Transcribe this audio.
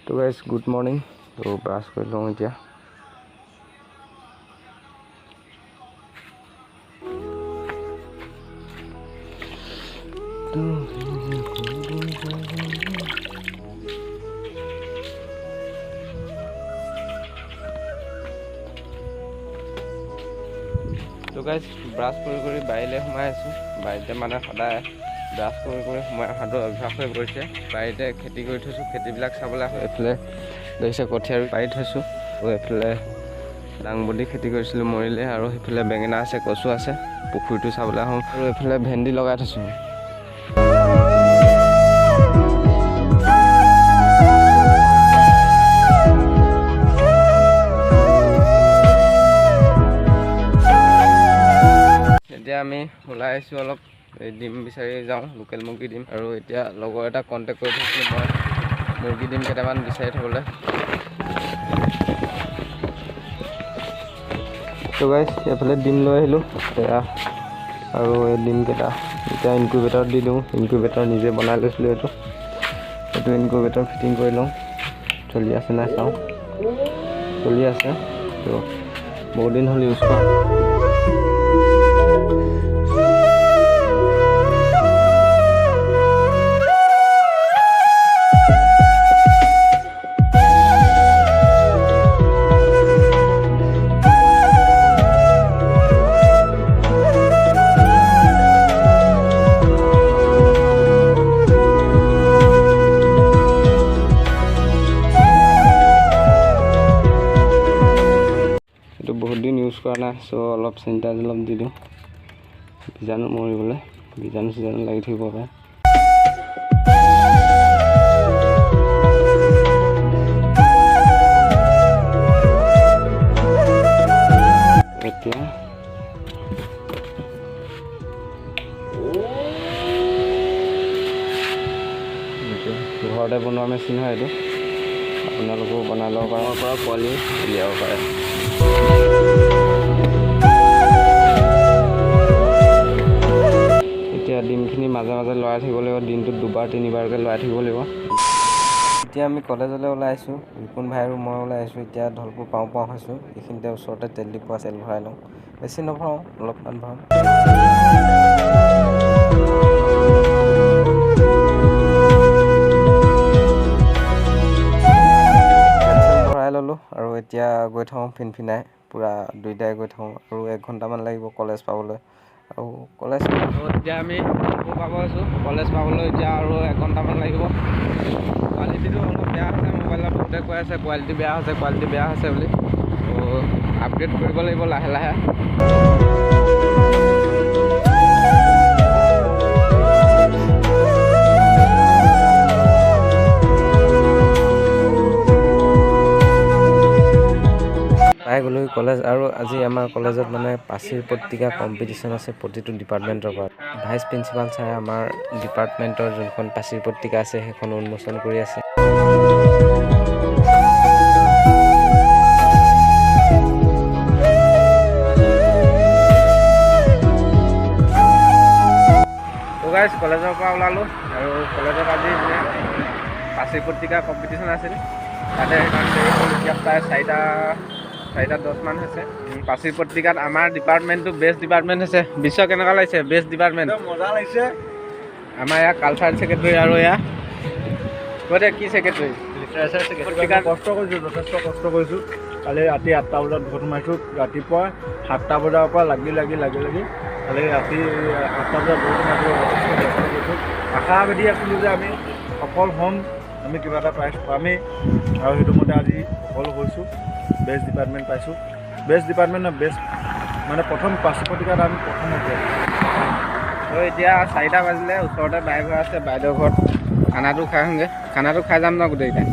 তো guys good morning. তো brush কৰি লওঁ এতিয়া। তো গাইজ ব্ৰাছ কৰি বাৰীলৈ সোমাই আছোঁ। বাৰীতে মানে সদায় ব্ৰাছ কৰি সোমাই অহাটো অভ্যাস হৈ পৰিছে। বাৰীতে খেতি কৰি থৈছোঁ, খেতিবিলাক চাবলৈ এইফালে ধৰিছে কঠীয়া পাৰি থৈছোঁ। আৰু এইফালে দাংবডি খেতি কৰিছিলোঁ, মৰিলে। আৰু সেইফালে বেঙেনা আছে, কচু আছে। পুখুৰীটো চাবলৈ আহোঁ। আৰু এইফালে ভেন্দি লগাই থৈছোঁ। এতিয়া আমি ওলাই আহিছোঁ, অলপ এই ডিম বিচাৰি যাওঁ, লোকেল মুৰ্গী ডিম। আৰু এতিয়া লগৰ এটা কণ্টেক্ট কৰি থৈছিলোঁ মই, মুৰ্গী ডিম কেইটামান বিচাৰি থ'বলৈ। তো গাইজ এইফালে ডিম লৈ আহিলোঁ সেয়া। আৰু এই ডিমকেইটা এতিয়া ইনকুবেটৰত দি দিওঁ। ইনকুবেটৰ নিজে বনাই লৈছিলোঁ এইটো ইনকুবেটৰ ফিটিং কৰি লওঁ। চলি আছে নাই চাওঁ। চলি আছে। তো বহুত দিন হ'ল ইউজ কৰা। বহুত দিন ইউজ কৰা নাই, চ' অলপ চেনিটাইজাৰ অলপ দি দিওঁ, বীজাণু মৰিবলৈ। বীজাণু লাগি থাকিব পাৰে। এতিয়া ঘৰতে বনোৱা মেচিন হয় এইটো, আপোনালোকেও বনাই ল'ব পাৰে। পৰা পোৱালি উলিয়াব পাৰে। এতিয়া ডিমখিনি মাজে মাজে লৰাই থাকিব লাগিব। দিনটোত 2-3বাৰকৈ লৰাই থাকিব লাগিব। এতিয়া আমি কলেজলৈ ওলাই আহিছোঁ। ৰিপুণ ভাই আৰু মই ওলাই আহিছোঁ। এতিয়া ঢলপুৰ পাওঁ হৈছোঁ। এইখিনিতে ওচৰতে তেল ডিপু আছে, তেল ভৰাই লওঁ। বেছি নভৰাওঁ, অলপমান ভৰাওঁ। ভৰাই ল'লোঁ আৰু এতিয়া গৈ থাকোঁ ফিনফিনাই। পূৰা দুইটাই গৈ থাকোঁ। আৰু 1 ঘণ্টামান লাগিব কলেজ পাবলৈ। আৰু কলেজ এতিয়া আমি পাব আছোঁ। কলেজ পাবলৈ এতিয়া আৰু 1 ঘণ্টামান লাগিব। কোৱালিটিটো অলপ বেয়া হৈছে। মোবাইলত বহুতে কৈ আছে কোৱালিটি বেয়া হৈছে বুলি। ত' আপগ্ৰেড কৰিব লাগিব লাহে লাহে। পাই গ'লো কলেজ। আৰু আজি আমাৰ কলেজত মানে পাচিৰ পত্ৰিকা কম্পিটিশ্যন আছে প্ৰতিটো ডিপাৰ্টমেণ্টৰ পৰা। ভাইচ প্ৰিন্সিপাল ছাৰে আমাৰ ডিপাৰ্টমেণ্টৰ যোনখন পাচিৰ পত্ৰিকা আছে সেইখন উন্মোচন কৰি আছে। তো গাইজ কলেজৰ পৰা ওলালোঁ। আৰু কলেজত আজি মানে পাচিৰ পত্ৰিকা কম্পিটিশ্যন আছিল। তাতে এতিয়া প্ৰায় 4:10 হৈছে। পাচিৰ পত্ৰিকাত আমাৰ ডিপাৰ্টমেণ্টটো বেষ্ট ডিপাৰ্টমেণ্ট হৈছে। বিশ্ব কেনেকুৱা লাগিছে? বেষ্ট ডিপাৰ্টমেণ্ট মজা লাগিছে। আমাৰ ইয়াৰ কালচাৰেল ছেক্ৰেটেৰী আৰু এয়া গতিকে কি ছেক্ৰেটেৰী কষ্ট কৰিছোঁ, যথেষ্ট কষ্ট কৰিছোঁ। কালি ৰাতি 8টা বজাত ঘৰত সোমাইছোঁ। ৰাতিপুৱা 7টা বজাৰ পৰা লাগি কালি ৰাতি 8টা বজাত ঘৰত সোমাইছোঁ। যথেষ্ট কষ্ট কৰিছোঁ। আশাবাদী আছিলোঁ যে আমি সফল হ'ম, আমি কিবা এটা প্ৰাইজ পামেই। আৰু সেইটো মতে আজি সফল হৈছোঁ। বেষ্ট ডিপাৰ্টমেণ্ট পাইছোঁ। বেষ্ট ডিপাৰ্টমেণ্ট বেষ্ট মানে প্ৰথম পাচিৰ পত্ৰিকাত আমি প্ৰথম হৈছোঁ। তো এতিয়া 4টা বাজিলে। ওচৰতে বাইদেউ ঘৰ আছে, বাইদেউৰ ঘৰত খানাটো খাই আহোঁগৈ। খানাটো খাই যাম ন গোটেইকেইটাই।